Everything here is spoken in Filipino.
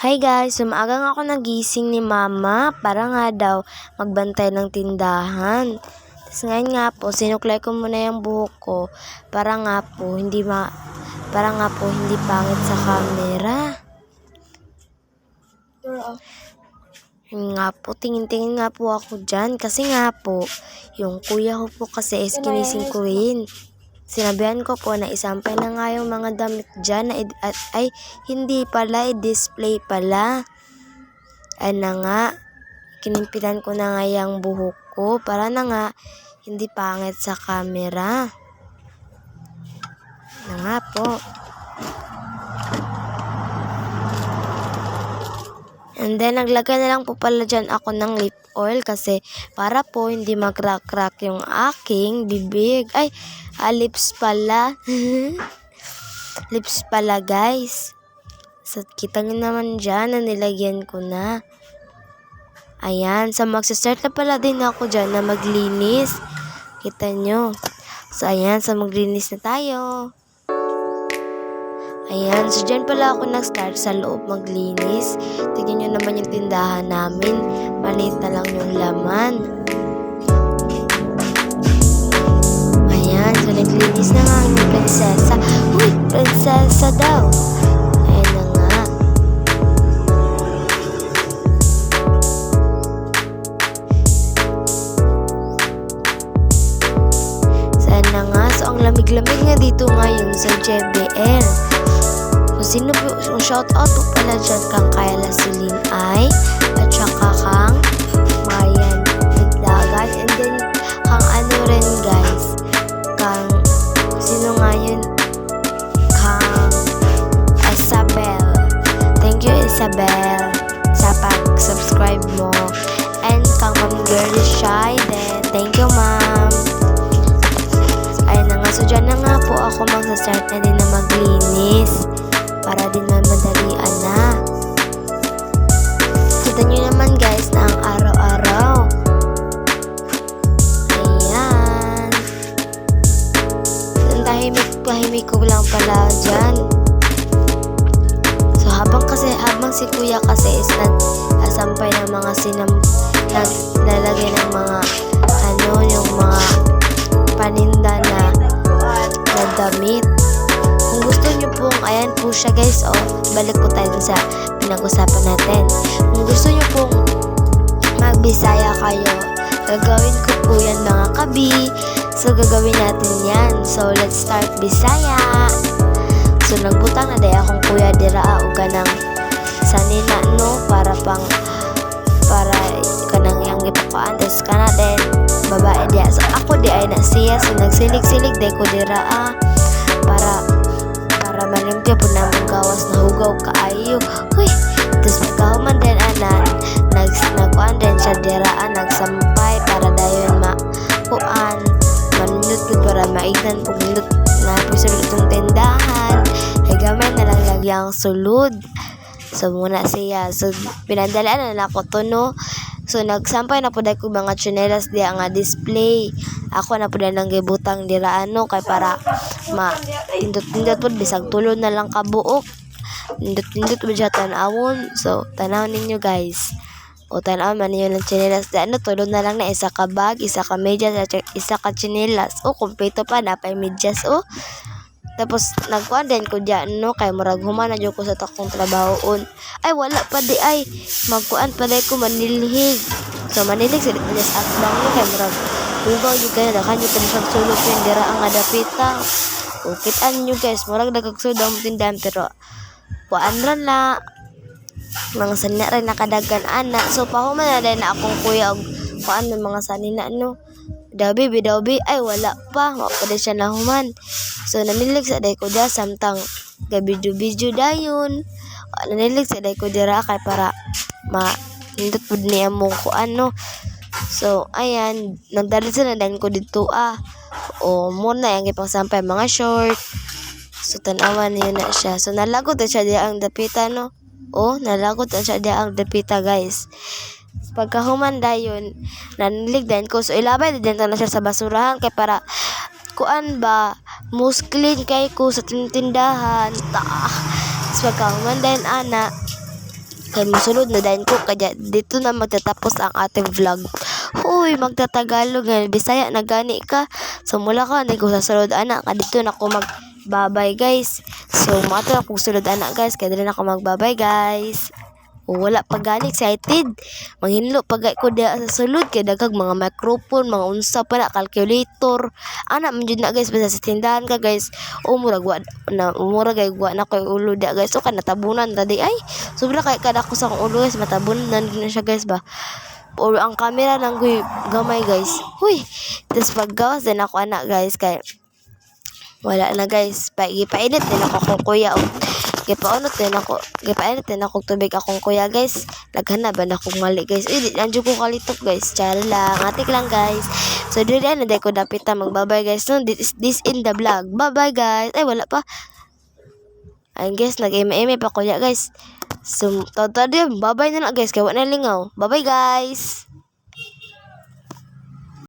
Hi guys, umaga nga ako nagising ni mama para nga daw magbantay ng tindahan. Tapos ngayon nga po, sinuklay ko muna yung buhok ko para nga po hindi pangit sa camera. Yun nga po, tingin-tingin nga po ako dyan kasi nga po, yung kuya ko po kasi is kinising ko rin. Sinabihan ko po na isampay na nga yung mga damit dyan ay hindi pala, i-display pala. Ay na nga, kinimpitan ko na nga yung buhok ko para na nga hindi pangit sa camera. Na nga po. And then, naglagay na lang po pala dyan ako ng lip oil kasi para po hindi mag-crack yung aking bibig. Ay, lips pala. Lips pala, guys. So, kita nyo naman dyan na nilagyan ko na. Ayan. So, magsistart na pala din ako dyan na maglinis. Kita nyo. So, ayan. So, maglinis na tayo. Ayan, so dyan pala ako nag-start sa loob maglinis. Tignan nyo naman yung tindahan namin. Maliit na lang yung laman. Ayan, so naglinis na nga yung prinsesa. Uy, prinsesa daw. Ayan na nga. So ayan na nga. So ang lamig-lamig nga dito ngayon sa JBL. Sino po, shout out po pala dyan kang Kayla Celine ay at saka kang Marian Vidlagan and then kang ano rin guys kang sino nga yun kang Isabel. Thank you Isabel sa pag-subscribe mo and kang Ma'am Girly Shy then thank you ma'am. So, ayun na nga, so dyan na nga po ako magsastart na din na maglinis para din na madalian na. Kita nyo naman guys na ang araw-araw. Ayan. Tahimik ko lang pala dyan. So habang si kuya kasi is nagsasampay ng mga naglalagay ng mga yung mga paninda na damit. Kung gusto nyo pong, ayan po siya guys, balik po tayo sa pinag-usapan natin. Kung gusto nyo pong magbisaya kayo, gagawin ko po yan mga kabi. So gagawin natin yan. So let's start Bisaya. So nagbutang na day akong kuya dira o ganang sanina no para kanang yang ipakuan des kana din babae dia. So ako di ay na siya, so nagsilig-silig day ko dira para malimpyo po namin gawas na hugaw kaayo. Uy, tapos pagkahuman din nagkuan din siya diraan, nagsampay para dayon makuan manunod ko para maignan po minut na pisulod itong tindahan ay gamay na lang lagyang sulod. So muna siya, so pinadalaan na ako to no. So nagsampay na po dahil ko mga tsinelas diya nga display. Ako na po dahil nang gibutang diraano kay para tindot-tindot po bisag tulod na lang kabuok. Tindot-tindot po dyan tanawon. So tanaw ninyo guys. O tanaw man ninyo ng tsinelas diya. Tulod na lang na isa ka bag, isa ka medyas, isa ka tsinelas. Kompleto pa na pa medyas Tapos nagkuan din ko diyan no kay murag human na jud ko sa takong trabahoon. Ay wala pa di ay magkuan pa di ko manilhig. So manilhig sa medyas at bang no kay murag ugaw jud kay dakan jud tan sulok yung dira ang adapita. Kitaan nyo guys, murag nagagsulod ang tindahan pero kuan ran na mga sanina rin nakadagan ana. So pahuman na din na akong kuya og kuan ng mga sanina no. Dabi, ay wala pa, mapada siya nahuman. So nanilig sa day ko dia samtang gabidyo dayon. Nanilig sa day ko dira kay para hindot pud niya mo ko ano. So ayan, nagdalit na dan ko dito o muna yung ipangsampay mga short. So tanawan niyo na siya. So nalagot na siya dia ang dapita no. Nalagot na siya dia ang dapita guys. Pagkahuman dayon nanilig din ko, so ilabay din na siya sa basurahan kay para kuan ba most clean kay ko sa tindahan. So pagkahuman din ana Kay musulod na dayon ko kaya dito na magtatapos ang ating vlog. Huy, magtatagalog nga Bisaya na gani ka. So mula ka na ko sa sulod ana kadito na ko magbabay guys. So mato na kong sulod ana guys kay dili na ako magbabay guys. O, wala pa gani excited. Manghinlo pagay ko dia sa sulod kay daghang mga microphone, mga unsa pa na calculator. Ana man jud na guys basta sa tindahan ka guys. O murag wa na mura gay wa na koy ulo dia guys. O kana tabunan tadi ay. Sobra kay kada ko sa akong ulo guys matabunan na siya guys ba. O ang camera nang gamay guys. Huy. Tapos paggawas din ako anak guys kay wala na guys. Gipainit din ako kung kuya. Gipainit din ako tubig akong kuya guys. Laghana ba na akong mali guys. Di nandiyo ko kalitok guys. Chara lang. Atik lang guys. So dili na day ko dapita magbabay guys. No, this in the vlog. Bye bye guys. Ay wala pa. Ayun guys, nag-eme pa kuya guys. So, tadi bye bye na lang guys. Kaya wala na lingaw. Bye bye guys.